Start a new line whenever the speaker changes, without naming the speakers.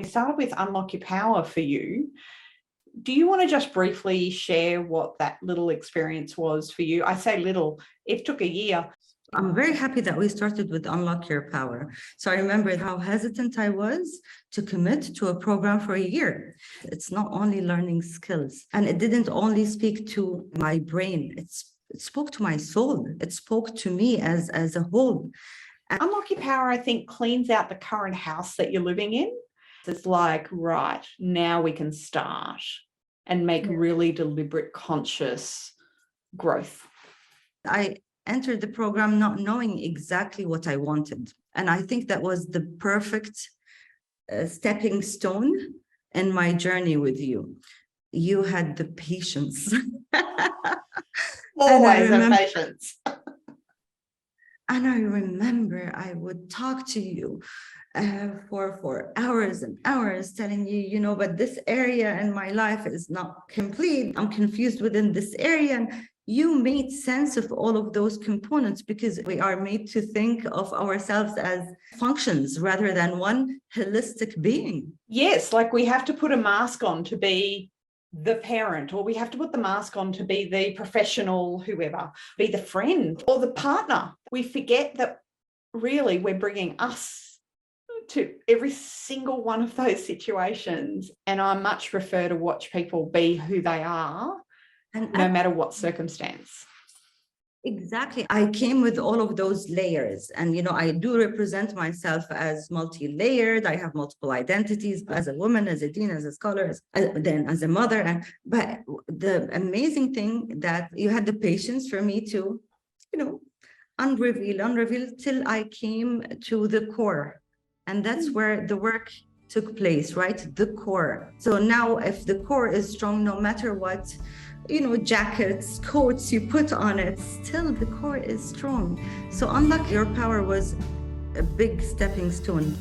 We started with Unlock Your Power for you. Do you want to just briefly share what that little experience was for you? I say little, it took a year.
I'm very happy that we started with Unlock Your Power. So I remember how hesitant I was to commit to a program for a year. It's not only learning skills, and it didn't only speak to my brain. It spoke to my soul. It spoke to me as a whole.
Unlock Your Power, I think, cleans out the current house that you're living in. It's like, right, now we can start and make really deliberate, conscious growth.
I entered the program not knowing exactly what I wanted. And I think that was the perfect stepping stone in my journey with you. You had the patience.
Always have patience.
And I remember I would talk to you for hours and hours, telling you, but this area in my life is not complete. I'm confused within this area. And you made sense of all of those components, because we are made to think of ourselves as functions rather than one holistic being.
Yes, like we have to put a mask on to be the parent, or we have to put the mask on to be the professional, whoever, be the friend or the partner. We forget that really we're bringing us to every single one of those situations. And I much prefer to watch people be who they are, and no matter what circumstance.
Exactly. I came with all of those layers, and I do represent myself as multi-layered. I have multiple identities as a woman, as a dean, as a scholar, then as a mother. But the amazing thing that you had the patience for me to, unreveal till I came to the core. And that's where the work took place, right? The core. So now if the core is strong, no matter what, jackets, coats you put on it, still the core is strong. So Unlock Your Power was a big stepping stone.